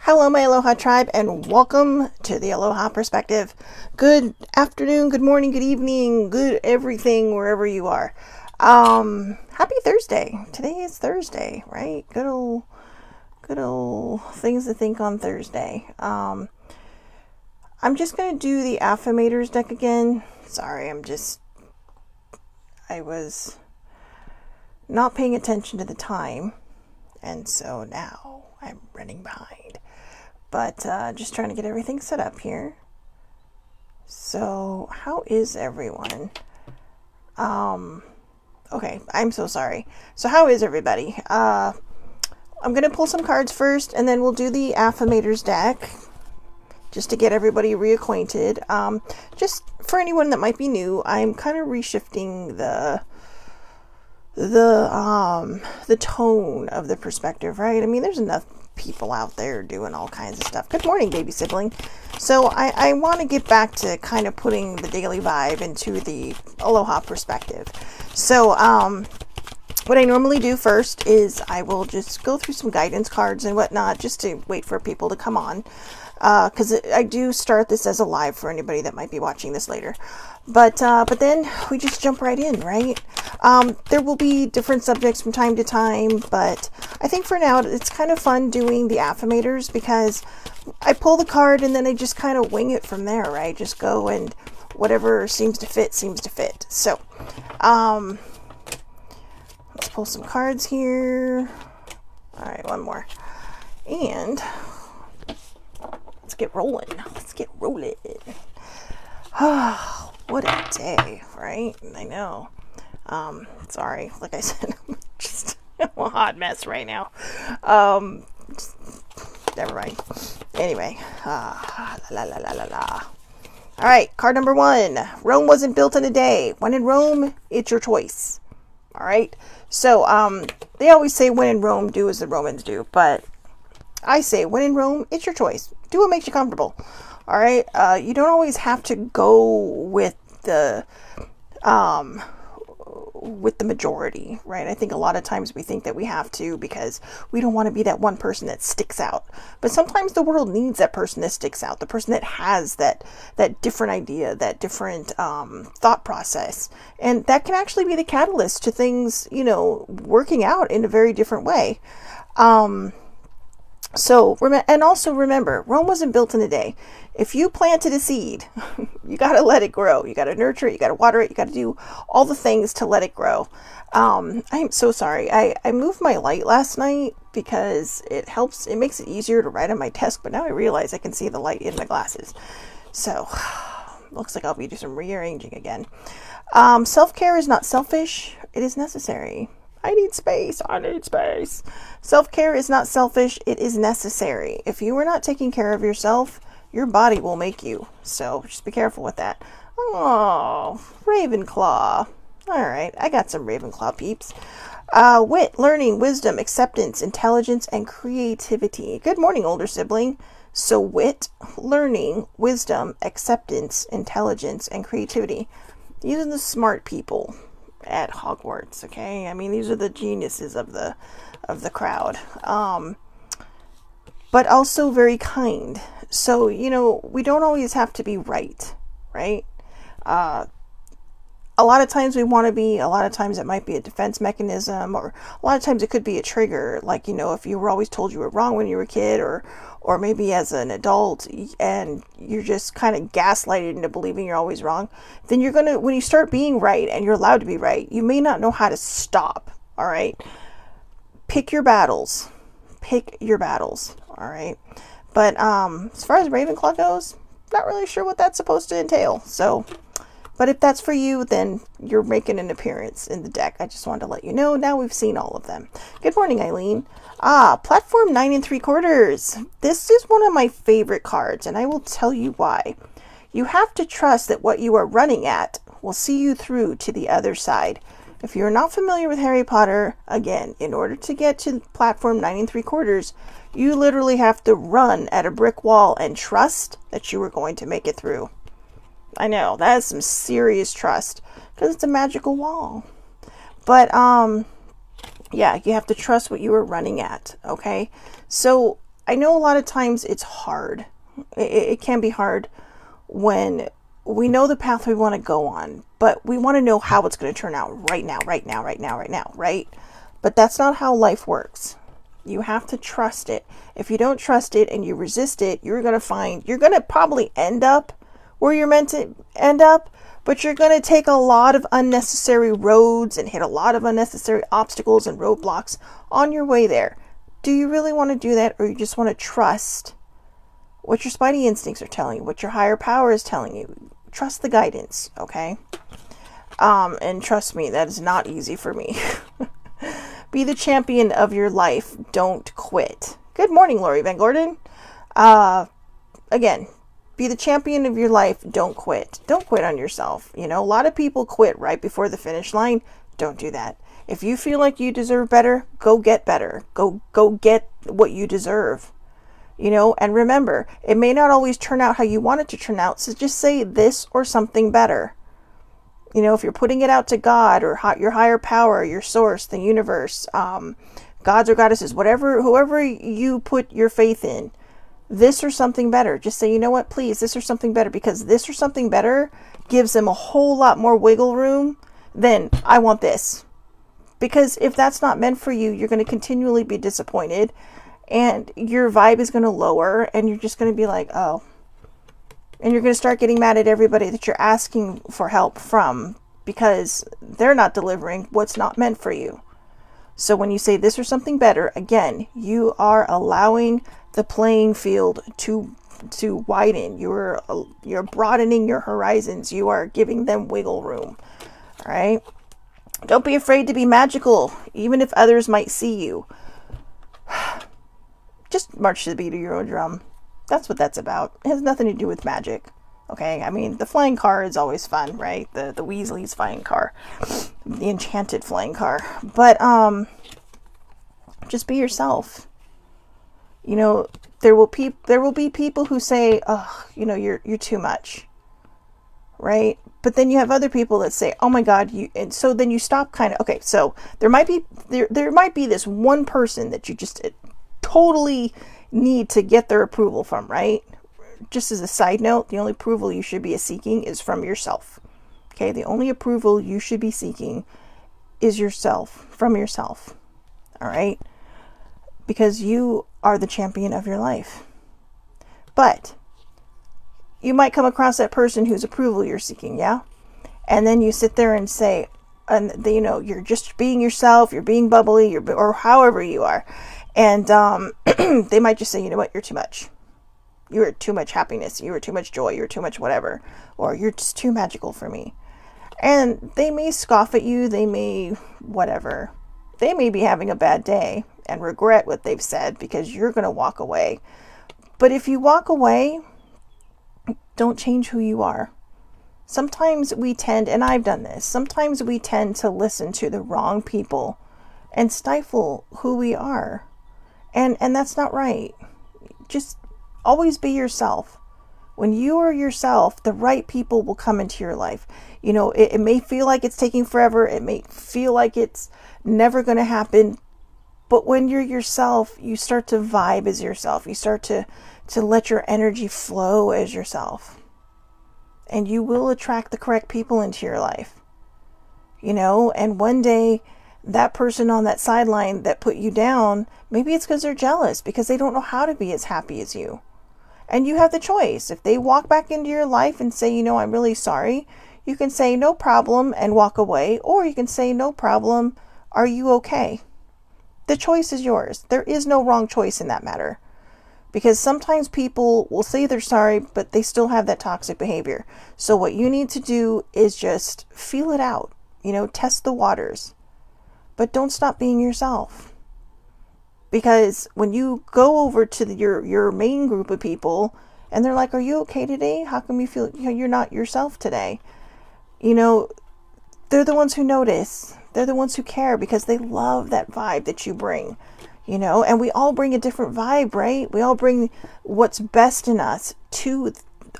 Hello, my Aloha tribe, and welcome to the Aloha Perspective. Good afternoon, good morning, good evening, good everything, wherever you are. Happy Thursday. Today is Thursday, right? Good old things to think on Thursday. I'm just going to do the Affirmators deck again. Sorry, I was not paying attention to the time, and so now I'm running behind. But just trying to get everything set up here. So, how is everyone? Okay, I'm so sorry. So, how is everybody? I'm going to pull some cards first, and then we'll do the Affirmators deck, just to get everybody reacquainted. Just for anyone that might be new, I'm kind of reshifting the tone of the perspective, right? I mean, there's enough people out there doing all kinds of stuff. Good morning, baby sibling. So I want to get back to kind of putting the daily vibe into the Aloha perspective. So what I normally do first is I will just go through some guidance cards and whatnot, just to wait for people to come on, because I do start this as a live for anybody that might be watching this later. But then we just jump right in, right? There will be different subjects from time to time, but I think for now it's kind of fun doing the affirmators because I pull the card and then I just kind of wing it from there, right? Just go and whatever seems to fit. So, let's pull some cards here. All right, one more. And let's get rolling. What a day, right? I know. Sorry, like I said, I'm just a hot mess right now. Never mind. Anyway, All right, card number 1. Rome wasn't built in a day. When in Rome, it's your choice. All right. So, they always say when in Rome, do as the Romans do. But I say when in Rome, it's your choice. Do what makes you comfortable. All right. You don't always have to go with the majority, right? I think a lot of times we think that we have to because we don't want to be that one person that sticks out. But sometimes the world needs that person that sticks out, the person that has that different idea, that different thought process. And that can actually be the catalyst to things, working out in a very different way. And also remember, Rome wasn't built in a day. If you planted a seed, you got to let it grow. You got to nurture it. You got to water it. You got to do all the things to let it grow. I'm so sorry. I moved my light last night because it makes it easier to write on my desk. But now I realize I can see the light in my glasses. So, looks like I'll be doing some rearranging again. Self-care is not selfish. It is necessary. I need space. Self-care is not selfish. It is necessary. If you are not taking care of yourself, your body will make you. So just be careful with that. Oh, Ravenclaw. All right, I got some Ravenclaw peeps. Wit, learning, wisdom, acceptance, intelligence, and creativity. Good morning, older sibling. So wit, learning, wisdom, acceptance, intelligence, and creativity. These are the smart people at Hogwarts, okay? I mean, these are the geniuses of the crowd. But also very kind. So, we don't always have to be right? A lot of times we want to be, a lot of times it might be a defense mechanism, or a lot of times it could be a trigger. Like, if you were always told you were wrong when you were a kid, or maybe as an adult, and you're just kind of gaslighted into believing you're always wrong, then when you start being right and you're allowed to be right, you may not know how to stop. All right. Pick your battles. All right. But, as far as Ravenclaw goes, not really sure what that's supposed to entail. So, but if that's for you, then you're making an appearance in the deck. I just wanted to let you know. Now we've seen all of them. Good morning, Eileen. Platform 9 3/4. This is one of my favorite cards, and I will tell you why. You have to trust that what you are running at will see you through to the other side. If you're not familiar with Harry Potter, again, in order to get to platform 9 3/4, you literally have to run at a brick wall and trust that you are going to make it through. I know, that is some serious trust, because it's a magical wall. But, yeah, you have to trust what you are running at, okay? So, I know a lot of times it's hard. It can be hard when we know the path we want to go on, but we want to know how it's going to turn out right now, right? But that's not how life works. You have to trust it. If you don't trust it and you resist it, you're going to probably end up where you're meant to end up, but you're going to take a lot of unnecessary roads and hit a lot of unnecessary obstacles and roadblocks on your way there. Do you really want to do that, or you just want to trust what your spidey instincts are telling you, what your higher power is telling you? Trust the guidance, okay? And trust me, that is not easy for me. Be the champion of your life. Don't quit. Good morning, Lori Van Gordon. Again, be the champion of your life. Don't quit. Don't quit on yourself. You know, a lot of people quit right before the finish line. Don't do that. If you feel like you deserve better, go get better. Go get what you deserve. You know, and remember, it may not always turn out how you want it to turn out. So just say this or something better. You know, if you're putting it out to God or your higher power, your source, the universe, gods or goddesses, whoever you put your faith in, this or something better. Just say, you know what, please, this or something better, because this or something better gives them a whole lot more wiggle room than I want this. Because if that's not meant for you, you're going to continually be disappointed and your vibe is going to lower and you're just going to be like, oh. And you're going to start getting mad at everybody that you're asking for help from because they're not delivering what's not meant for you. So when you say this or something better, again, you are allowing the playing field to widen. You're broadening your horizons. You are giving them wiggle room. All right. Don't be afraid to be magical, even if others might see you. Just march to the beat of your own drum. That's what that's about. It has nothing to do with magic. Okay, I mean, the flying car is always fun, right? The Weasley's flying car. The enchanted flying car. But, just be yourself. You know, there will be people who say, oh, you know, you're too much. Right? But then you have other people that say, oh my God, and so then you stop kind of, okay, so there might be this one person that you just totally need to get their approval from, right? Just as a side note, the only approval you should be seeking is from yourself. Okay, the only approval you should be seeking is from yourself. All right? Because you are the champion of your life. But you might come across that person whose approval you're seeking, yeah? And then you sit there and say, you know, you're just being yourself, you're being bubbly, or however you are. And they might just say, you know what, you're too much. You are too much happiness. You are too much joy. You're too much whatever. Or you're just too magical for me. And they may scoff at you. They may whatever. They may be having a bad day and regret what they've said because you're going to walk away. But if you walk away, don't change who you are. Sometimes we tend, and I've done this, sometimes we tend to listen to the wrong people and stifle who we are. And that's not right. Just always be yourself. When you are yourself, the right people will come into your life. You know, it may feel like it's taking forever. It may feel like it's never going to happen. But when you're yourself, you start to vibe as yourself. You start to let your energy flow as yourself. And you will attract the correct people into your life. You know, and one day that person on that sideline that put you down, maybe it's because they're jealous because they don't know how to be as happy as you. And you have the choice. If they walk back into your life and say, you know, I'm really sorry, you can say no problem and walk away, or you can say no problem, are you okay? The choice is yours. There is no wrong choice in that matter. Because sometimes people will say they're sorry, but they still have that toxic behavior. So what you need to do is just feel it out. You know, test the waters. But don't stop being yourself. Because when you go over to your main group of people and they're like, are you okay today? How come you feel you're not yourself today? You know, they're the ones who notice. They're the ones who care because they love that vibe that you bring. You know, and we all bring a different vibe, right? We all bring what's best in us to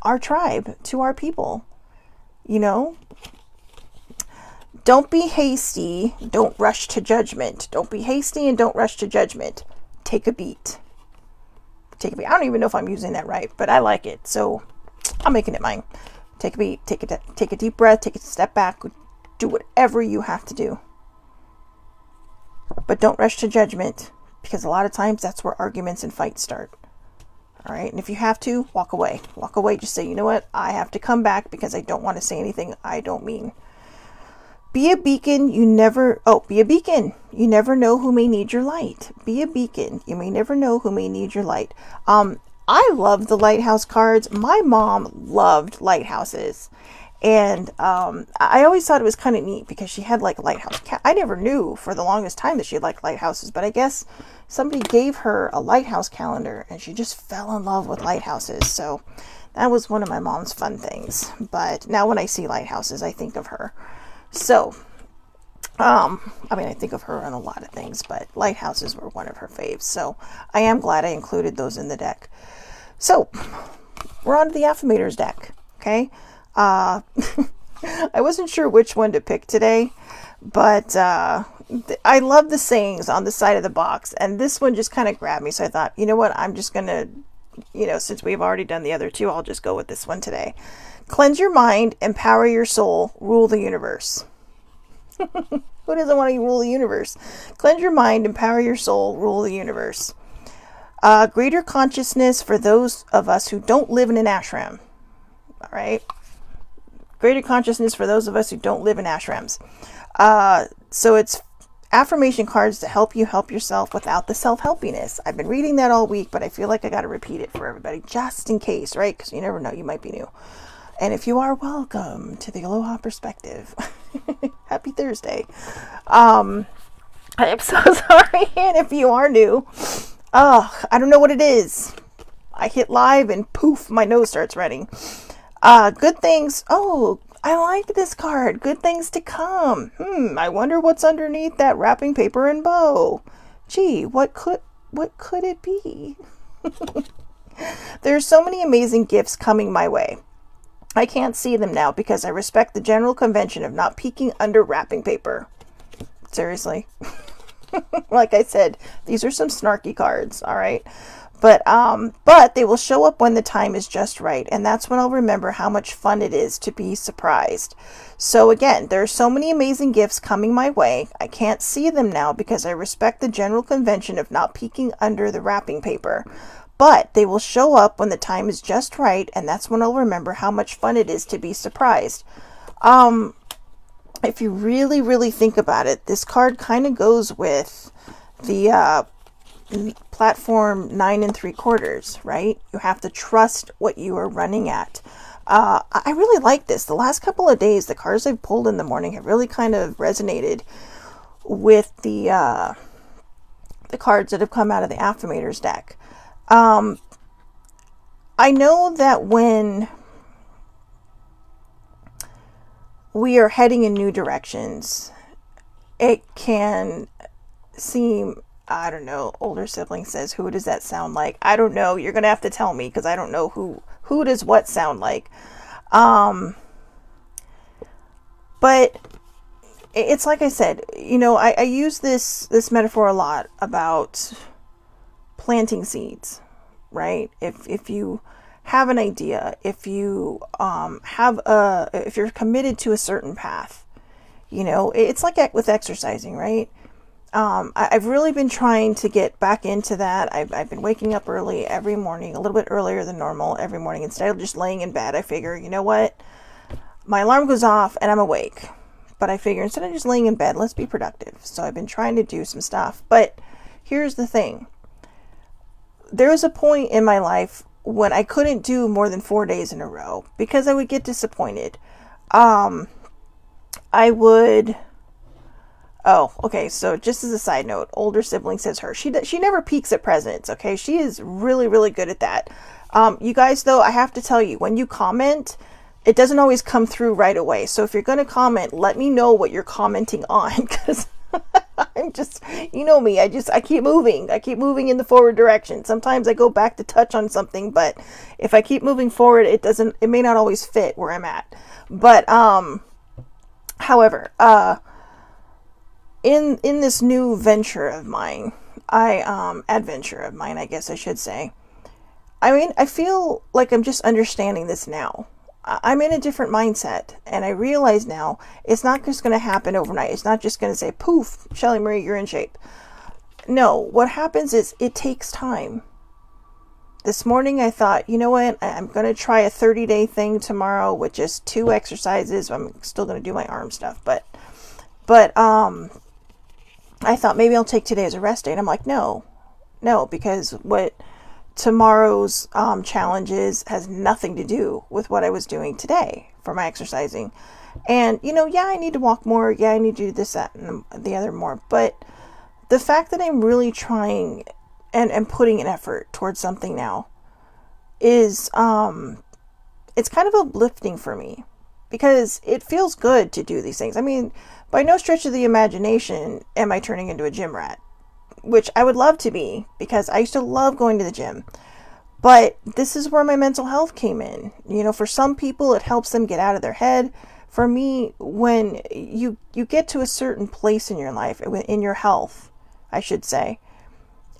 our tribe, to our people. You know? Don't be hasty. Don't rush to judgment. Don't be hasty and don't rush to judgment. Take a beat. take a beat. I don't even know if I'm using that right, but I like it, so I'm making it mine. Take a beat, take a deep breath, take a step back, do whatever you have to do. But don't rush to judgment, because a lot of times that's where arguments and fights start. All right, and if you have to, walk away. Walk away, just say, you know what, I have to come back because I don't want to say anything I don't mean. Be a beacon, be a beacon. You never know who may need your light. Be a beacon. You may never know who may need your light. I love the lighthouse cards. My mom loved lighthouses. And I always thought it was kind of neat because she had like lighthouse. I never knew for the longest time that she liked lighthouses, but I guess somebody gave her a lighthouse calendar and she just fell in love with lighthouses. So that was one of my mom's fun things. But now when I see lighthouses, I think of her. So, I think of her on a lot of things, but lighthouses were one of her faves. So I am glad I included those in the deck. So we're on to the Affirmators deck. Okay. I wasn't sure which one to pick today, but I love the sayings on the side of the box, and this one just kind of grabbed me. So I thought, you know what, I'm just going to, since we've already done the other two, I'll just go with this one today. Cleanse your mind, empower your soul, rule the universe. Who doesn't want to rule the universe? Cleanse your mind, empower your soul, rule the universe. Greater consciousness for those of us who don't live in an ashram. All right. Greater consciousness for those of us who don't live in ashrams. So it's affirmation cards to help you help yourself without the self-helpiness. I've been reading that all week, but I feel like I got to repeat it for everybody just in case, right? Because you never know, you might be new. And if you are, welcome to the Aloha Perspective. Happy Thursday. I am so sorry. And if you are new, I don't know what it is. I hit live and poof, my nose starts running. Good things. Oh, I like this card. Good things to come. I wonder what's underneath that wrapping paper and bow. Gee, what could it be? There's so many amazing gifts coming my way. I can't see them now because I respect the general convention of not peeking under wrapping paper. Seriously. Like I said, these are some snarky cards, all right? But they will show up when the time is just right, and that's when I'll remember how much fun it is to be surprised. So again, there are so many amazing gifts coming my way. I can't see them now because I respect the general convention of not peeking under the wrapping paper. But they will show up when the time is just right, and that's when I'll remember how much fun it is to be surprised. If you really, really think about it, this card kind of goes with the platform 9 3/4, right? You have to trust what you are running at. I really like this. The last couple of days, the cards I've pulled in the morning have really kind of resonated with the cards that have come out of the Affirmators deck. I know that when we are heading in new directions, it can seem, I don't know, older sibling says, who does that sound like? I don't know. You're going to have to tell me because I don't know who does what sound like. But it's like I said, I use this metaphor a lot about planting seeds, right? If you have an idea, if you if you're committed to a certain path, it's like with exercising, right? I've really been trying to get back into that. I've been waking up early every morning, a little bit earlier than normal every morning. Instead of just laying in bed, I figure, you know what? My alarm goes off and I'm awake. But I figure instead of just laying in bed, let's be productive. So I've been trying to do some stuff. But here's the thing. There was a point in my life when I couldn't do more than 4 days in a row because I would get disappointed. I would... Oh, okay. So just as a side note, older sibling says her. She never peeks at presents. Okay, she is really, really good at that. You guys, though, I have to tell you, when you comment, it doesn't always come through right away. So if you're going to comment, let me know what you're commenting on, because I'm just, you know me. I keep moving. I keep moving in the forward direction. Sometimes I go back to touch on something, but if I keep moving forward, it may not always fit where I'm at. But however, in this new venture of mine, adventure of mine, I guess I should say, I mean, I feel like I'm just understanding this now. I'm in a different mindset, and I realize now it's not just going to happen overnight. It's not just going to say, poof, Shelly Marie, you're in shape. No, what happens is it takes time. This morning I thought, you know what, I'm going to try a 30-day thing tomorrow with just 2 exercises. I'm still going to do my arm stuff, but I thought maybe I'll take today as a rest day. And I'm like, no, because what tomorrow's challenges has nothing to do with what I was doing today for my exercising. And, yeah, I need to walk more. Yeah, I need to do this, that, and the other more. But the fact that I'm really trying and putting an effort towards something now is, it's kind of uplifting for me because it feels good to do these things. I mean, by no stretch of the imagination am I turning into a gym rat, which I would love to be because I used to love going to the gym. But this is where my mental health came in. For some people, it helps them get out of their head. For me, when you get to a certain place in your life, in your health, I should say,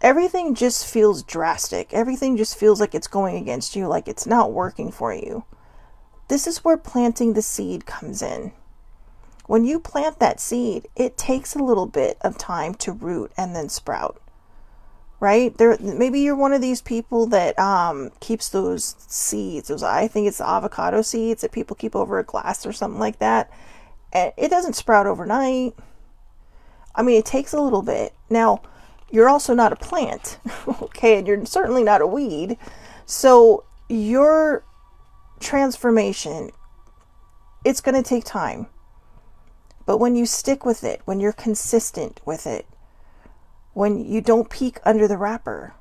everything just feels drastic. Everything just feels like it's going against you, like it's not working for you. This is where planting the seed comes in. When you plant that seed, it takes a little bit of time to root and then sprout, right? Maybe you're one of these people that keeps those seeds. I think it's the avocado seeds that people keep over a glass or something like that. And it doesn't sprout overnight. I mean, it takes a little bit. Now, you're also not a plant, okay? And you're certainly not a weed. So your transformation, it's going to take time. But when you stick with it, when you're consistent with it, when you don't peek under the wrapper,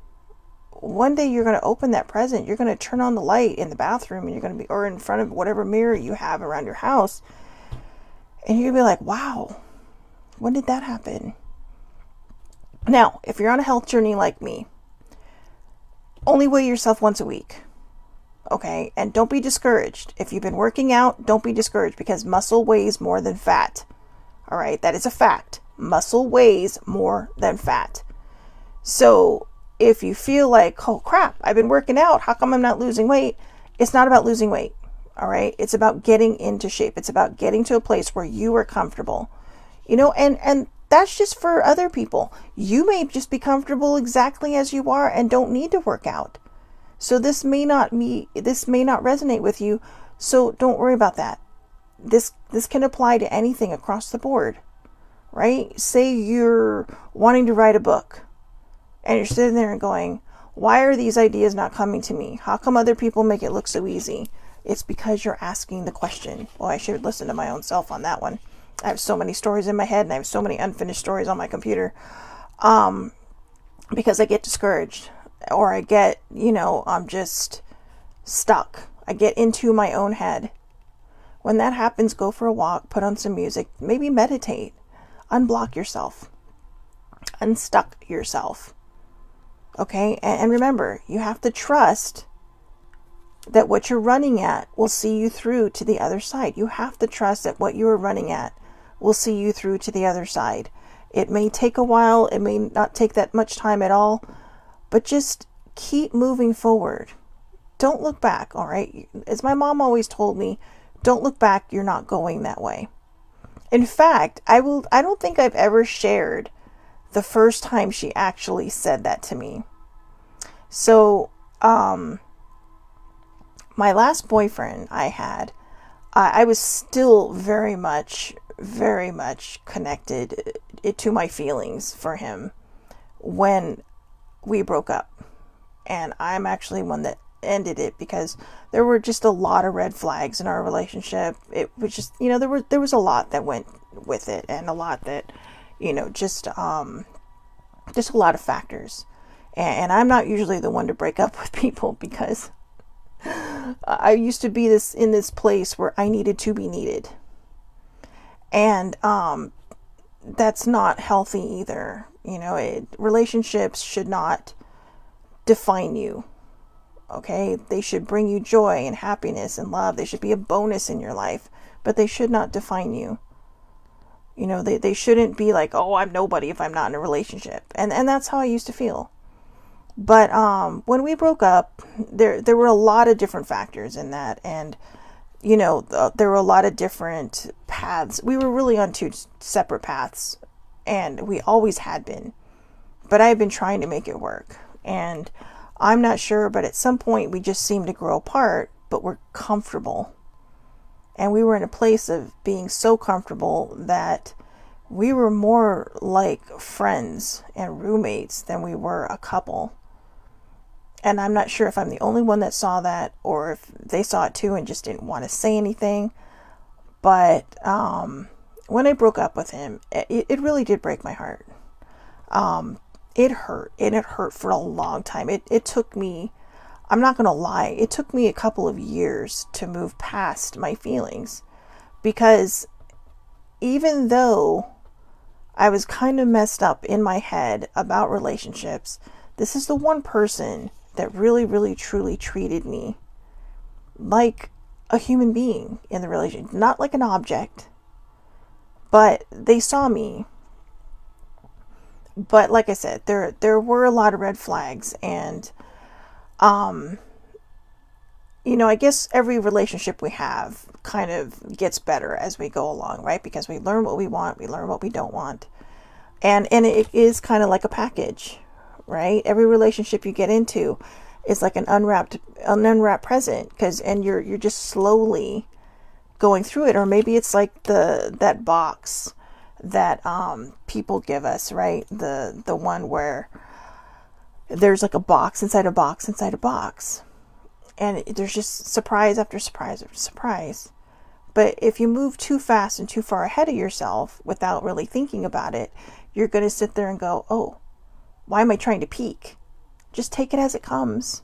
one day you're going to open that present. You're going to turn on the light in the bathroom and you're going to be, or in front of whatever mirror you have around your house. And you're going to be like, wow, when did that happen? Now, if you're on a health journey like me, only weigh yourself once a week. Okay. And don't be discouraged. If you've been working out, don't be discouraged because muscle weighs more than fat. All right. That is a fact. Muscle weighs more than fat. So if you feel like, oh crap, I've been working out, how come I'm not losing weight? It's not about losing weight. All right. It's about getting into shape. It's about getting to a place where you are comfortable, and that's just for other people. You may just be comfortable exactly as you are and don't need to work out. So this may not resonate with you. So don't worry about that. This can apply to anything across the board, right? Say you're wanting to write a book and you're sitting there and going, why are these ideas not coming to me? How come other people make it look so easy? It's because you're asking the question. Well, I should listen to my own self on that one. I have so many stories in my head and I have so many unfinished stories on my computer. Because I get discouraged or I get, I'm just stuck. I get into my own head. When that happens, go for a walk, put on some music, maybe meditate, unblock yourself, unstuck yourself. Okay. And remember, you have to trust that what you're running at will see you through to the other side. You have to trust that what you are running at will see you through to the other side. It may take a while. It may not take that much time at all, but just keep moving forward. Don't look back. All right. As my mom always told me, don't look back. You're not going that way. In fact, I don't think I've ever shared the first time she actually said that to me. So, my last boyfriend I had, I was still very much connected to my feelings for him when we broke up. And I'm actually one that ended it because there were just a lot of red flags in our relationship. It was just, there was a lot that went with it and a lot that, just a lot of factors. And I'm not usually the one to break up with people because I used to be in this place where I needed to be needed. And that's not healthy either. Relationships should not define you. Okay? They should bring you joy and happiness and love. They should be a bonus in your life, but they should not define you. They shouldn't be like, oh, I'm nobody if I'm not in a relationship. And that's how I used to feel. But when we broke up, there were a lot of different factors in that, and there were a lot of different paths. We were really on two separate paths, and we always had been. But I've been trying to make it work, and I'm not sure, but at some point we just seemed to grow apart, but we're comfortable. And we were in a place of being so comfortable that we were more like friends and roommates than we were a couple. And I'm not sure if I'm the only one that saw that or if they saw it too and just didn't want to say anything. But when I broke up with him, it really did break my heart. It hurt, and it hurt for a long time. It took me, I'm not going to lie, it took me a couple of years to move past my feelings, because even though I was kind of messed up in my head about relationships, this is the one person that really, really, truly treated me like a human being in the relationship, not like an object, but they saw me. But like I said, there were a lot of red flags, and I guess every relationship we have kind of gets better as we go along, right? Because we learn what we want, we learn what we don't want. And it is kind of like a package, right? Every relationship you get into is like an unwrapped present, and you're just slowly going through it. Or maybe it's like that box that people give us, right? The one where there's like a box inside a box inside a box, and there's just surprise after surprise after surprise. But if you move too fast and too far ahead of yourself without really thinking about it, you're going to sit there and go, oh, why am I trying to peek? Just take it as it comes.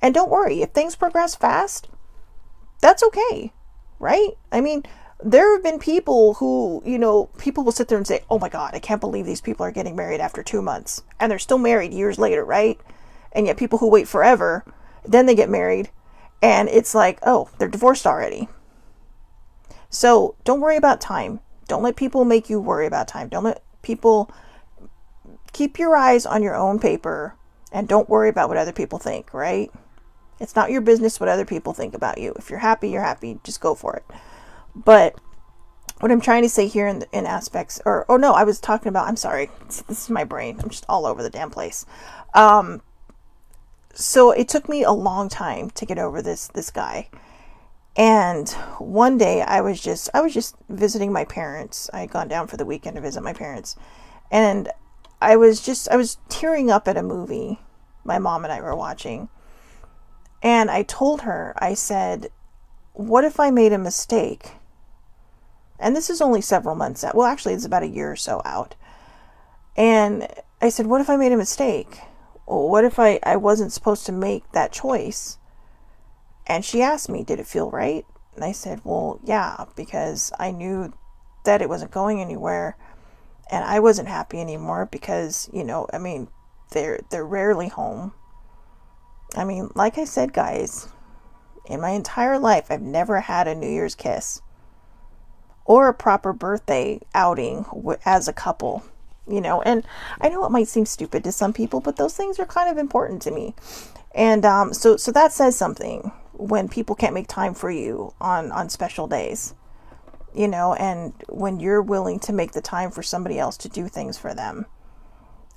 And don't worry, if things progress fast, that's okay, right? I mean, there have been people who, people will sit there and say, oh my God, I can't believe these people are getting married after 2 months. And they're still married years later, right? And yet people who wait forever, then they get married, and it's like, oh, they're divorced already. So don't worry about time. Don't let people make you worry about time. Don't let people, keep your eyes on your own paper, and don't worry about what other people think, right? It's not your business what other people think about you. If you're happy, you're happy. Just go for it. But what I'm trying to say here in aspects, I was talking about, I'm sorry, this is my brain. I'm just all over the damn place. So it took me a long time to get over this guy. And one day I was just visiting my parents. I had gone down for the weekend to visit my parents. And I was tearing up at a movie my mom and I were watching. And I told her, I said, what if I made a mistake? And this is only several months out. Well, actually, it's about a year or so out. And I said, what if I made a mistake? What if I wasn't supposed to make that choice? And she asked me, did it feel right? And I said, well, yeah, because I knew that it wasn't going anywhere, and I wasn't happy anymore because, they're rarely home. I mean, like I said, guys, in my entire life, I've never had a New Year's kiss or a proper birthday outing as a couple, and I know it might seem stupid to some people, but those things are kind of important to me. And so that says something when people can't make time for you on special days, and when you're willing to make the time for somebody else to do things for them.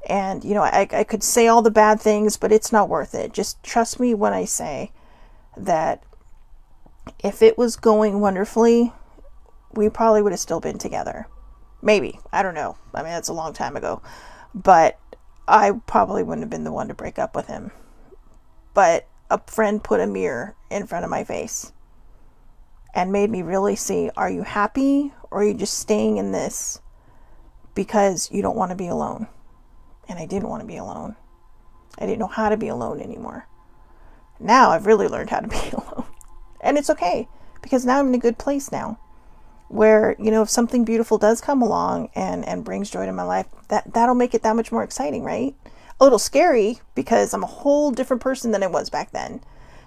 And, I could say all the bad things, but it's not worth it. Just trust me when I say that if it was going wonderfully, we probably would have still been together. Maybe. I don't know. I mean, that's a long time ago. But I probably wouldn't have been the one to break up with him. But a friend put a mirror in front of my face and made me really see, are you happy, or are you just staying in this because you don't want to be alone? And I didn't want to be alone. I didn't know how to be alone anymore. Now I've really learned how to be alone. And it's okay, because now I'm in a good place now where, if something beautiful does come along and brings joy to my life, that'll make it that much more exciting, right? A little scary because I'm a whole different person than I was back then.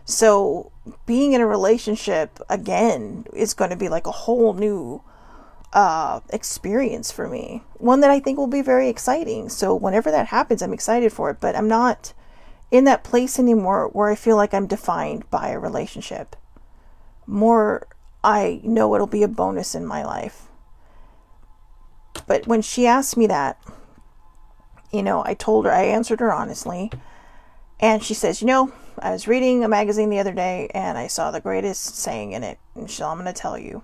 So being in a relationship again is going to be like a whole new experience for me. One that I think will be very exciting. So whenever that happens, I'm excited for it, but I'm not in that place anymore where I feel like I'm defined by a relationship. More, I know it'll be a bonus in my life. But when she asked me that, I answered her honestly. And she says, I was reading a magazine the other day and I saw the greatest saying in it. And I'm going to tell you,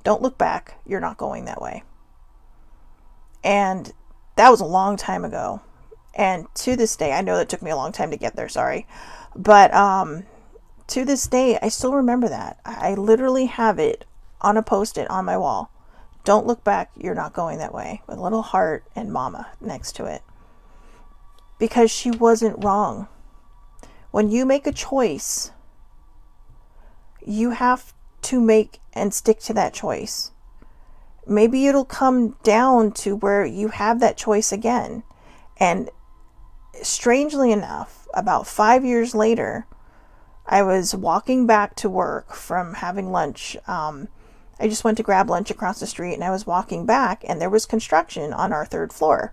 don't look back. You're not going that way. And that was a long time ago. And to this day, I know that took me a long time to get there, sorry. But to this day, I still remember that. I literally have it on a post-it on my wall. Don't look back, you're not going that way. With a little heart and mama next to it. Because she wasn't wrong. When you make a choice, you have to make and stick to that choice. Maybe it'll come down to where you have that choice again. And strangely enough, about 5 years later, I was walking back to work from having lunch. I just went to grab lunch across the street and I was walking back and there was construction on our 3rd floor.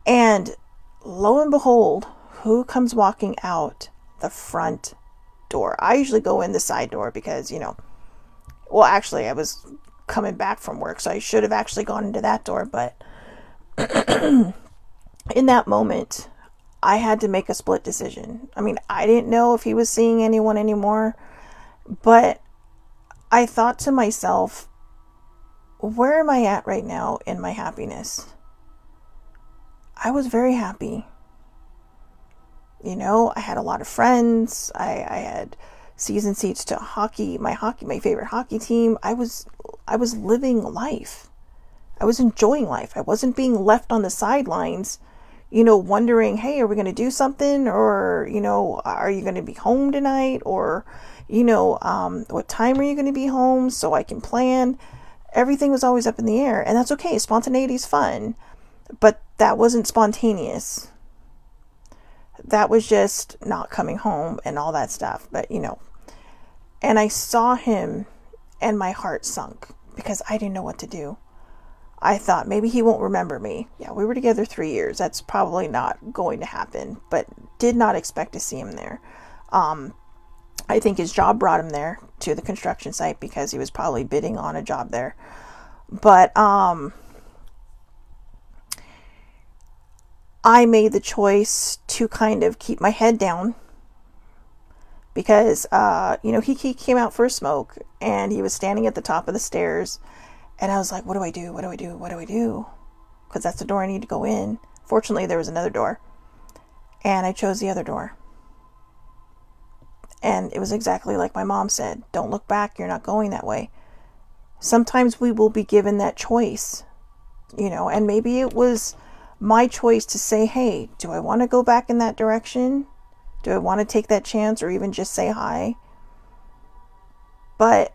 And lo and behold, who comes walking out the front door? I usually go in the side door because, actually I was coming back from work, so I should have actually gone into that door. But in that moment, I had to make a split decision. I mean, I didn't know if he was seeing anyone anymore, but I thought to myself, where am I at right now in my happiness? I was very happy. I had a lot of friends. I had season seats to hockey, my favorite hockey team. I was living life. I was enjoying life. I wasn't being left on the sidelines, wondering, hey, are we going to do something? Or, are you going to be home tonight? Or, what time are you going to be home so I can plan? Everything was always up in the air, and that's okay. Spontaneity is fun, but that wasn't spontaneous. That was just not coming home and all that stuff. But, and I saw him and my heart sunk because I didn't know what to do. I thought maybe he won't remember me. Yeah, we were together 3 years. That's probably not going to happen, but did not expect to see him there. I think his job brought him there to the construction site because he was probably bidding on a job there. But, I made the choice to kind of keep my head down because, he came out for a smoke and he was standing at the top of the stairs and I was like, what do I do? What do I do? What do I do? Because that's the door I need to go in. Fortunately, there was another door and I chose the other door. And it was exactly like my mom said, don't look back. You're not going that way. Sometimes we will be given that choice, and maybe it was my choice to say, hey, do I want to go back in that direction? Do I want to take that chance or even just say hi? But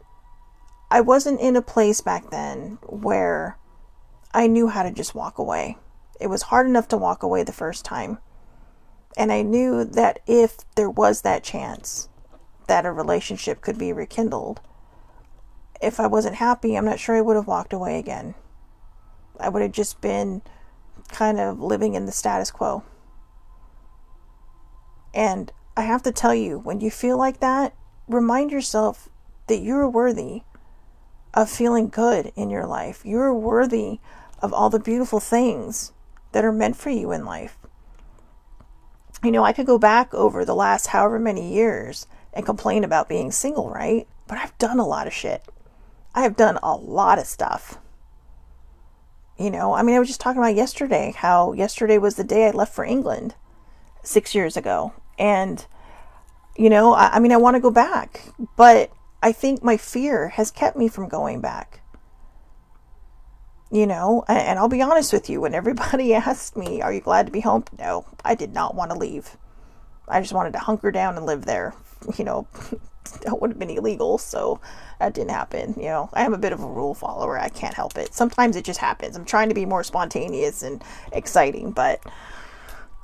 I wasn't in a place back then where I knew how to just walk away. It was hard enough to walk away the first time. And I knew that if there was that chance that a relationship could be rekindled, if I wasn't happy, I'm not sure I would have walked away again. I would have just been kind of living in the status quo. And I have to tell you, when you feel like that, remind yourself that you're worthy of feeling good in your life. You're worthy of all the beautiful things that are meant for you in life. I could go back over the last however many years and complain about being single, right? But I've done a lot of shit. I have done a lot of stuff. I was just talking about yesterday, how yesterday was the day I left for England 6 years ago. And, I want to go back, but I think my fear has kept me from going back. And I'll be honest with you, when everybody asked me, are you glad to be home? No, I did not want to leave. I just wanted to hunker down and live there. It would have been illegal, so that didn't happen. I am a bit of a rule follower. I can't help it. Sometimes it just happens. I'm trying to be more spontaneous and exciting, but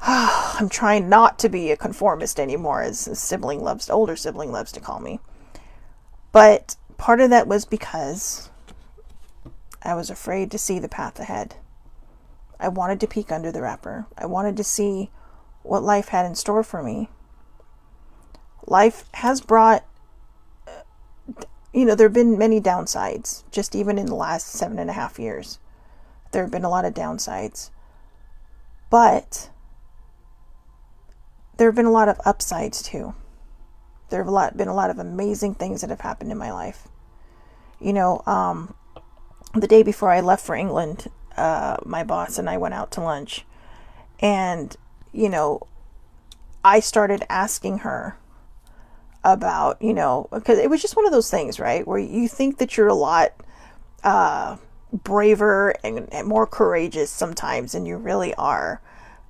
I'm trying not to be a conformist anymore, as older sibling loves to call me. But part of that was because I was afraid to see the path ahead. I wanted to peek under the wrapper. I wanted to see what life had in store for me. Life has brought, there have been many downsides, just even in the last 7.5 years. There have been a lot of downsides. But there have been a lot of upsides too. There have been a lot of amazing things that have happened in my life. The day before I left for England, my boss and I went out to lunch. And, I started asking her about, because it was just one of those things, right? Where you think that you're a lot braver and more courageous sometimes than you really are.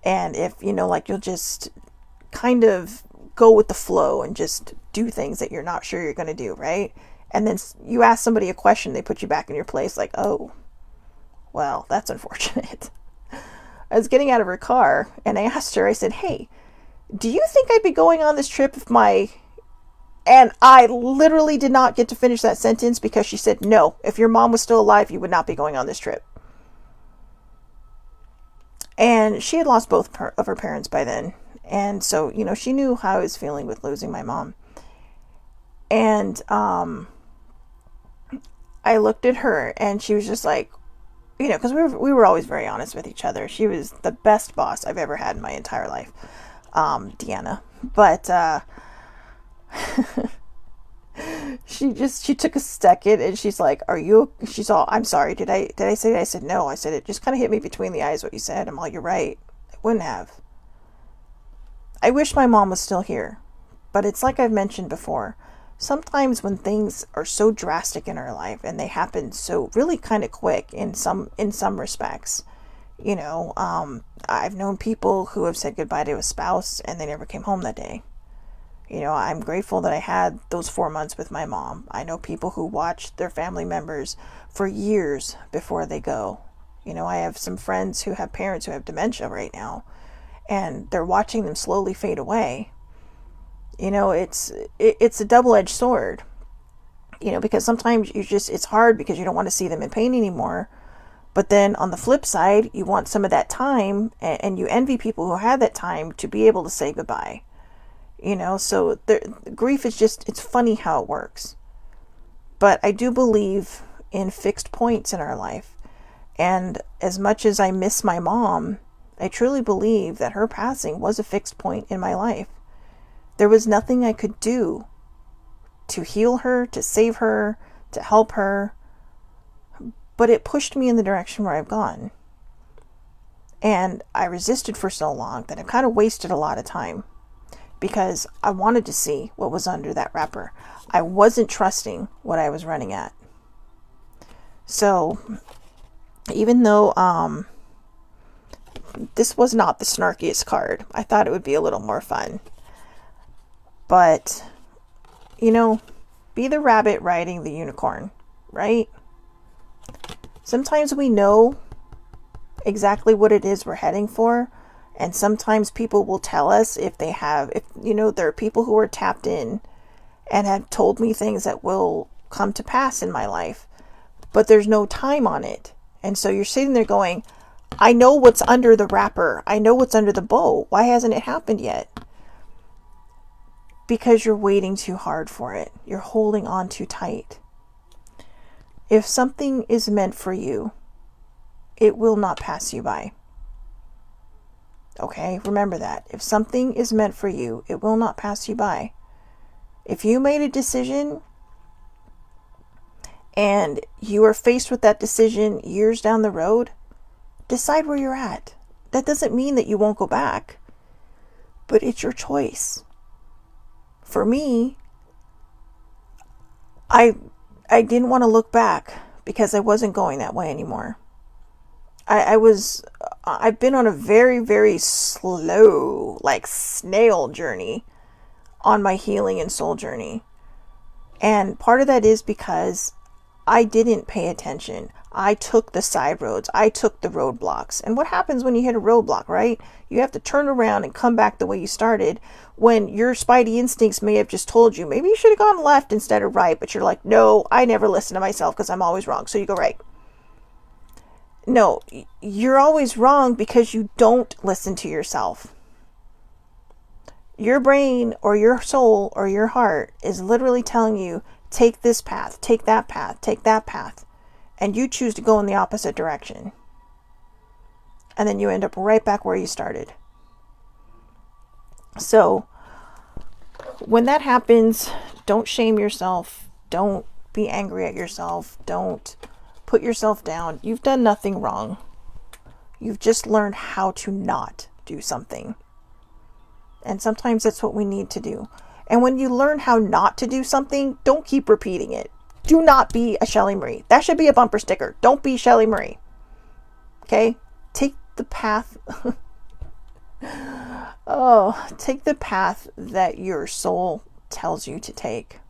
And if, you'll just kind of go with the flow and just do things that you're not sure you're going to do, right? And then you ask somebody a question, they put you back in your place like, oh, well, that's unfortunate. I was getting out of her car and I asked her, I said, hey, do you think I'd be going on this trip if and I literally did not get to finish that sentence because she said, no, if your mom was still alive, you would not be going on this trip. And she had lost both of her parents by then. And so, she knew how I was feeling with losing my mom. And I looked at her and she was just like, because we were always very honest with each other. She was the best boss I've ever had in my entire life, Deanna. But she took a second and she's like, she's all, I'm sorry, did I say that? I said, no. I said, it just kind of hit me between the eyes what you said. I'm all, you're right. I wouldn't have. I wish my mom was still here, but it's like I've mentioned before. Sometimes when things are so drastic in our life and they happen so really kind of quick in some respects, I've known people who have said goodbye to a spouse and they never came home that day. I'm grateful that I had those 4 months with my mom. I know people who watch their family members for years before they go. I have some friends who have parents who have dementia right now, and they're watching them slowly fade away. It's a double-edged sword, because sometimes it's hard because you don't want to see them in pain anymore. But then on the flip side, you want some of that time and you envy people who had that time to be able to say goodbye. So grief is it's funny how it works. But I do believe in fixed points in our life. And as much as I miss my mom, I truly believe that her passing was a fixed point in my life. There was nothing I could do to heal her, to save her, to help her. But it pushed me in the direction where I've gone. And I resisted for so long that I kind of wasted a lot of time because I wanted to see what was under that wrapper. I wasn't trusting what I was running at. So even though this was not the snarkiest card, I thought it would be a little more fun. But, be the rabbit riding the unicorn, right? Sometimes we know exactly what it is we're heading for. And sometimes people will tell us if there are people who are tapped in and have told me things that will come to pass in my life, but there's no time on it. And so you're sitting there going, I know what's under the wrapper. I know what's under the bow. Why hasn't it happened yet? Because you're waiting too hard for it. You're holding on too tight. If something is meant for you, it will not pass you by. Okay, remember that. If something is meant for you, it will not pass you by. If you made a decision and you are faced with that decision years down the road, decide where you're at. That doesn't mean that you won't go back, but it's your choice. For me, I didn't want to look back because I wasn't going that way anymore. I've been on a very, very slow, like snail journey on my healing and soul journey. And part of that is because I didn't pay attention. I took the side roads. I took the roadblocks. And what happens when you hit a roadblock, right? You have to turn around and come back the way you started when your spidey instincts may have just told you, maybe you should have gone left instead of right. But you're like, no, I never listen to myself because I'm always wrong. So you go right. No, you're always wrong because you don't listen to yourself. Your brain or your soul or your heart is literally telling you, take this path, take that path, take that path. And you choose to go in the opposite direction. And then you end up right back where you started. So when that happens, don't shame yourself. Don't be angry at yourself. Don't put yourself down. You've done nothing wrong. You've just learned how to not do something. And sometimes that's what we need to do. And when you learn how not to do something, don't keep repeating it. Do not be a Shelly Marie. That should be a bumper sticker. Don't be Shelly Marie. Okay? Take the path. Take the path that your soul tells you to take.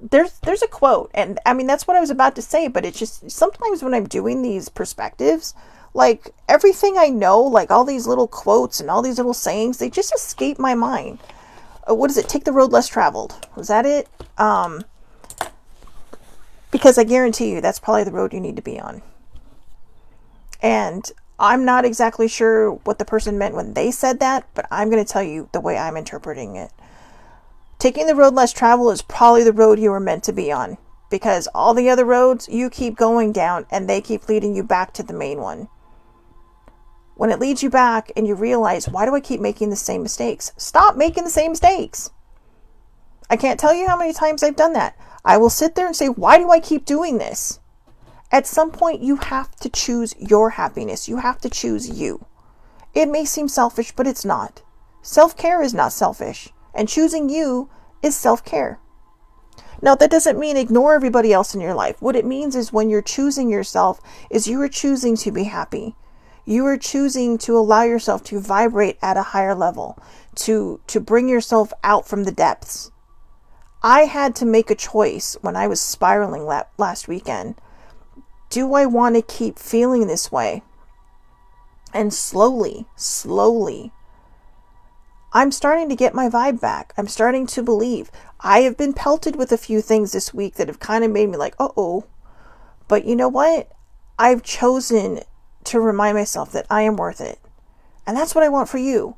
There's a quote, and I mean, that's what I was about to say, but it's just sometimes when I'm doing these perspectives, like everything I know, like all these little quotes and all these little sayings, they just escape my mind. What is it? Take the road less traveled. Was that it? Because I guarantee you that's probably the road you need to be on. And I'm not exactly sure what the person meant when they said that, but I'm going to tell you the way I'm interpreting it. Taking the road less traveled is probably the road you were meant to be on, because all the other roads you keep going down and they keep leading you back to the main one. When it leads you back and you realize, why do I keep making the same mistakes? Stop making the same mistakes. I can't tell you how many times I've done that. I will sit there and say, why do I keep doing this? At some point, you have to choose your happiness. You have to choose you. It may seem selfish, but it's not. Self-care is not selfish. And choosing you is self-care. Now, that doesn't mean ignore everybody else in your life. What it means is when you're choosing yourself, is you are choosing to be happy. You are choosing to allow yourself to vibrate at a higher level, to bring yourself out from the depths. I had to make a choice when I was spiraling last weekend. Do I want to keep feeling this way? And slowly, I'm starting to get my vibe back. I'm starting to believe. I have been pelted with a few things this week that have kind of made me like, uh-oh. But you know what? I've chosen to remind myself that I am worth it. And that's what I want for you.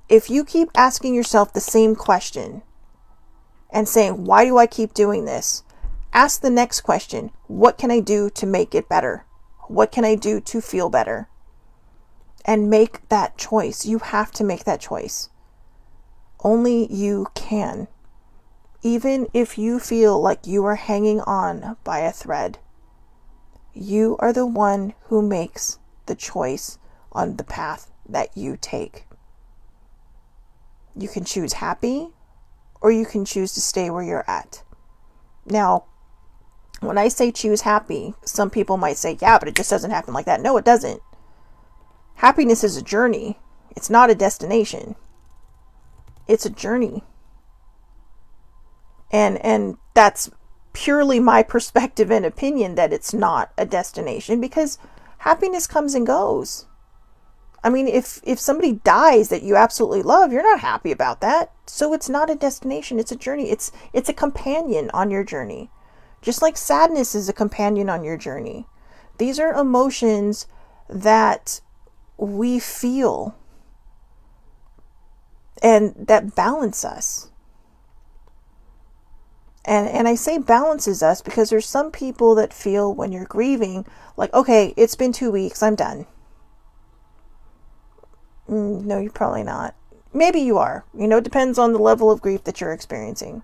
If you keep asking yourself the same question and saying, why do I keep doing this? Ask the next question. What can I do to make it better? What can I do to feel better? And make that choice. You have to make that choice. Only you can. Even if you feel like you are hanging on by a thread, you are the one who makes the choice on the path that you take. You can choose happy, or you can choose to stay where you're at. Now, when I say choose happy, some people might say, yeah, but it just doesn't happen like that. No, it doesn't. Happiness is a journey. It's not a destination. It's a journey. And that's purely my perspective and opinion that it's not a destination, because happiness comes and goes. I mean, if somebody dies that you absolutely love, you're not happy about that. So it's not a destination. It's a journey. It's a companion on your journey. Just like sadness is a companion on your journey. These are emotions that we feel and that balance us. And I say balances us because there's some people that feel when you're grieving like, okay, it's been 2 weeks, I'm done. No, you're probably not. Maybe you are. It depends on the level of grief that you're experiencing.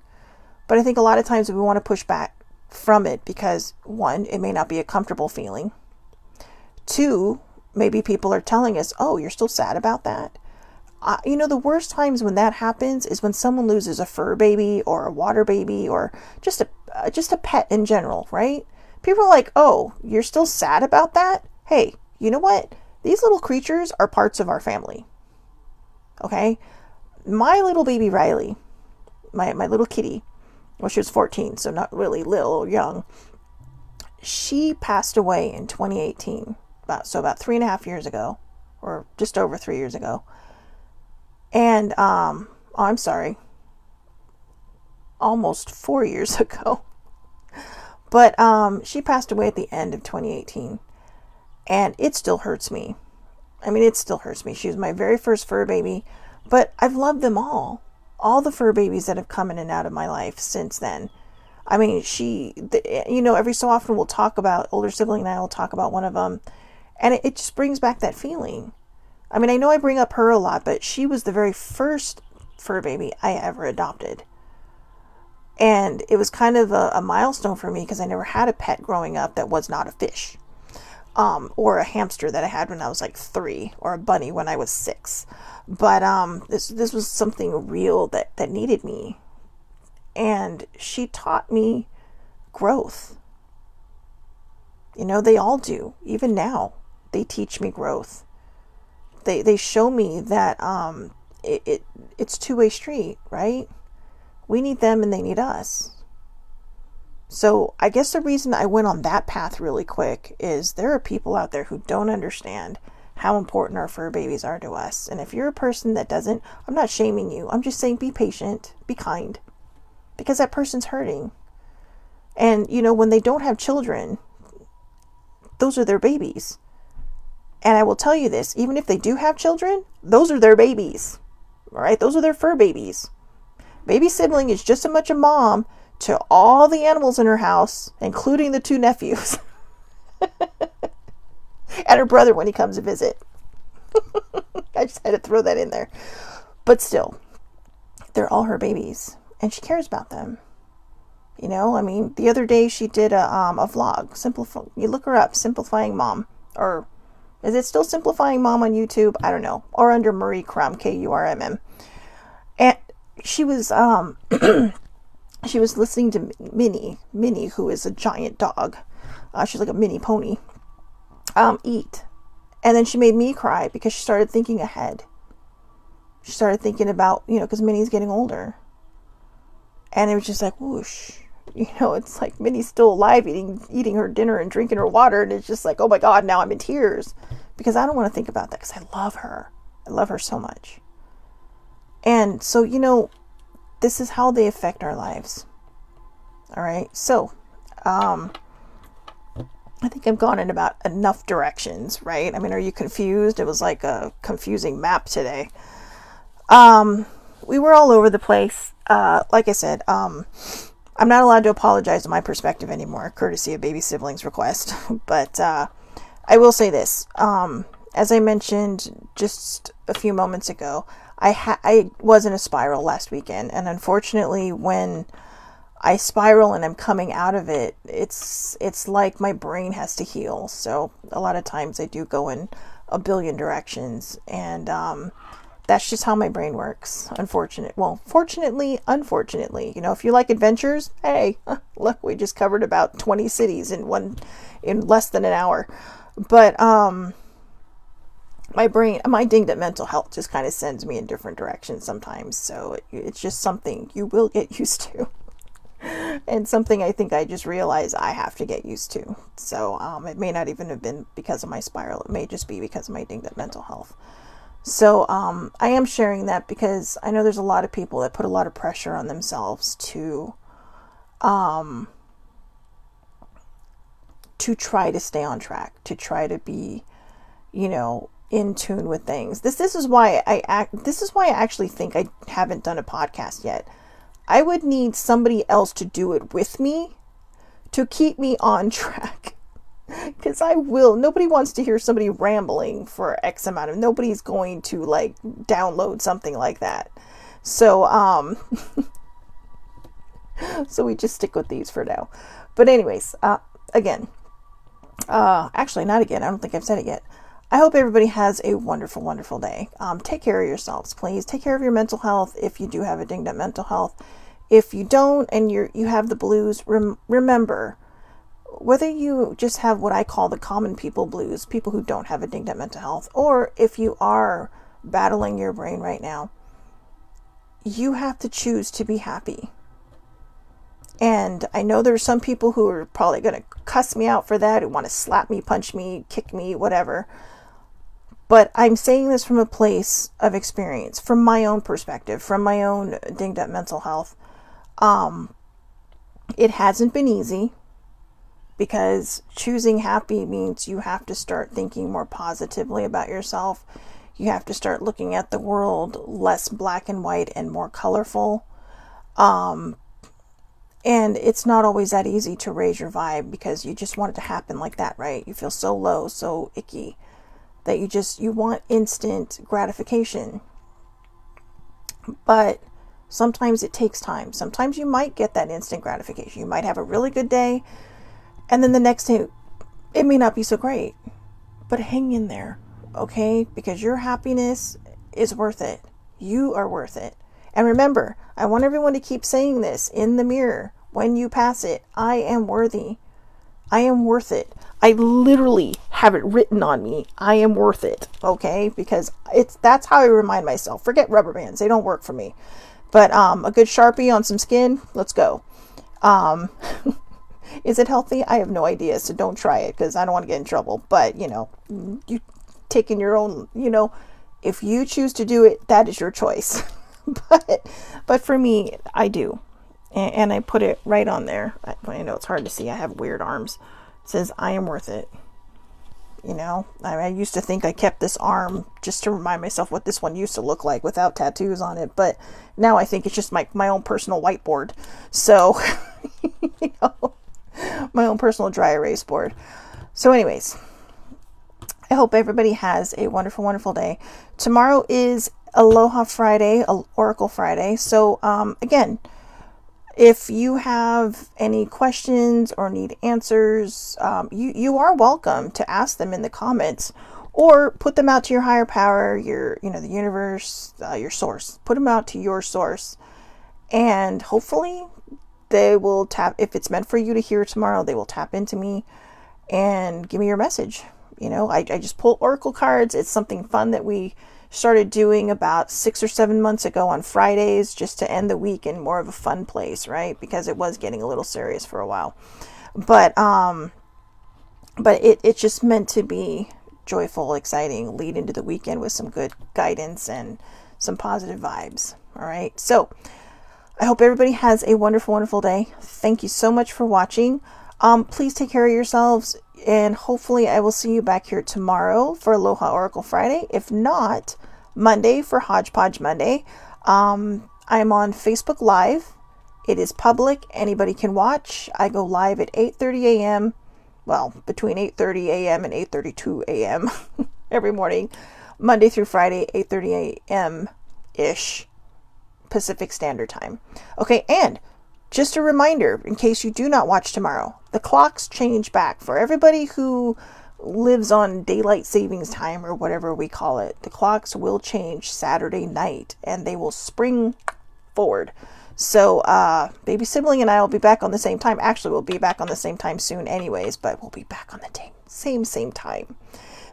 But I think a lot of times we want to push back from it because, one, it may not be a comfortable feeling. Two, maybe people are telling us, oh, you're still sad about that. The worst times when that happens is when someone loses a fur baby or a water baby or just a pet in general, right? People are like, oh, you're still sad about that? Hey, you know what? These little creatures are parts of our family. Okay? My little baby Riley, my little kitty, well, she was 14, so not really little or young. She passed away in 2018, about 3.5 years ago, or just over 3 years ago. And, I'm sorry, almost 4 years ago. But she passed away at the end of 2018. And it still hurts me. I mean, it still hurts me. She was my very first fur baby. But I've loved them all the fur babies that have come in and out of my life since then. I mean, every so often we'll talk about, older sibling and I will talk about one of them, and it just brings back that feeling. I mean, I know I bring up her a lot, but she was the very first fur baby I ever adopted. And it was kind of a milestone for me because I never had a pet growing up that was not a fish. Or a hamster that I had when I was like 3, or a bunny when I was 6. But this was something real that needed me. And she taught me growth. They all do. Even now, they teach me growth. They show me that it's two-way street, right? We need them and they need us. So I guess the reason I went on that path really quick is there are people out there who don't understand how important our fur babies are to us. And if you're a person that doesn't, I'm not shaming you. I'm just saying be patient, be kind, because that person's hurting. And, when they don't have children, those are their babies. And I will tell you this, even if they do have children, those are their babies. All right? Those are their fur babies. Baby sibling is just as much a mom to all the animals in her house, including the 2 nephews. And her brother when he comes to visit. I just had to throw that in there. But still, they're all her babies. And she cares about them. The other day she did a vlog. You look her up, Simplifying Mom. Or is it still Simplifying Mom on YouTube? I don't know. Or under Marie Crum, Kurmm. And she was she was listening to Minnie, who is a giant dog. She's like a mini pony. Eat. And then she made me cry because she started thinking ahead. She started thinking about, because Minnie's getting older. And it was just like, whoosh. It's like Minnie's still alive, eating her dinner and drinking her water. And it's just like, oh my God, now I'm in tears. Because I don't want to think about that because I love her. I love her so much. And so, this is how they affect our lives. All right. So, I think I've gone in about enough directions, right? I mean, are you confused? It was like a confusing map today. We were all over the place. Like I said, I'm not allowed to apologize to my perspective anymore, courtesy of baby siblings request. But I will say this. As I mentioned just a few moments ago, I was in a spiral last weekend, and unfortunately, when I spiral and I'm coming out of it, it's like my brain has to heal. So a lot of times I do go in a billion directions, and that's just how my brain works. Fortunately, unfortunately, if you like adventures, hey, look, we just covered about 20 cities in less than an hour. But my dinged up mental health just kind of sends me in different directions sometimes. So it's just something you will get used to. And something I think I just realized I have to get used to. So it may not even have been because of my spiral. It may just be because of my dinged up mental health. So I am sharing that because I know there's a lot of people that put a lot of pressure on themselves to try to stay on track, to try to be, in tune with things. This is why I actually think I haven't done a podcast yet. I would need somebody else to do it with me to keep me on track. Because nobody wants to hear somebody rambling for X amount of, nobody's going to download something like that. So, so we just stick with these for now. But anyways, actually not again. I don't think I've said it yet. I hope everybody has a wonderful, wonderful day. Take care of yourselves, please. Take care of your mental health if you do have a dinged up mental health. If you don't and you have the blues, remember, whether you just have what I call the common people blues, people who don't have a dinged up mental health, or if you are battling your brain right now, you have to choose to be happy. And I know there's some people who are probably going to cuss me out for that, who want to slap me, punch me, kick me, whatever. But I'm saying this from a place of experience, from my own perspective, from my own dinged up mental health. It hasn't been easy, because choosing happy means you have to start thinking more positively about yourself. You have to start looking at the world less black and white and more colorful. And it's not always that easy to raise your vibe because you just want it to happen like that, right? You feel so low, so icky that you want instant gratification. But sometimes it takes time. Sometimes you might get that instant gratification. You might have a really good day, and then the next day it may not be so great. But hang in there, okay? Because your happiness is worth it. You are worth it. And remember, I want everyone to keep saying this in the mirror when you pass it. I am worthy. I am worth it. I literally have it written on me. I am worth it. Okay? Because that's how I remind myself. Forget rubber bands. They don't work for me. But a good Sharpie on some skin. Let's go. Is it healthy? I have no idea. So don't try it because I don't want to get in trouble. But, you taking your own, if you choose to do it, that is your choice. But for me, I do. And I put it right on there. I know it's hard to see. I have weird arms. It says, I am worth it. I used to think I kept this arm just to remind myself what this one used to look like without tattoos on it. But now I think it's just my own personal whiteboard. So, my own personal dry erase board. So anyways, I hope everybody has a wonderful, wonderful day. Tomorrow is Aloha Friday, Oracle Friday. So, again, if you have any questions or need answers, you are welcome to ask them in the comments or put them out to your higher power, the universe, your source. Put them out to your source, and hopefully they will tap. If it's meant for you to hear tomorrow, they will tap into me and give me your message. I just pull oracle cards. It's something fun that we started doing about 6 or 7 months ago on Fridays, just to end the week in more of a fun place, right? Because it was getting a little serious for a while. But it's just meant to be joyful, exciting, lead into the weekend with some good guidance and some positive vibes. All right. So I hope everybody has a wonderful, wonderful day. Thank you so much for watching. Please take care of yourselves, and hopefully I will see you back here tomorrow for Aloha Oracle Friday. If not, Monday for Hodgepodge Monday. I'm on Facebook Live. It is public. Anybody can watch. I go live at 8:30 a.m. Well, between 8:30 a.m. and 8:32 a.m. every morning, Monday through Friday, 8:30 a.m.-ish Pacific Standard Time. Okay, and just a reminder, in case you do not watch tomorrow, the clocks change back. For everybody who lives on daylight savings time or whatever we call it, the clocks will change Saturday night and they will spring forward. So baby sibling and I will be back on the same time. Actually, we'll be back on the same time soon anyways, but we'll be back on the same time.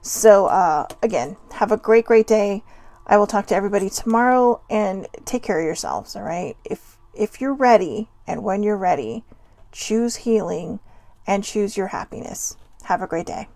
So again, have a great, great day. I will talk to everybody tomorrow, and take care of yourselves, all right? If you're ready, and when you're ready, choose healing and choose your happiness. Have a great day.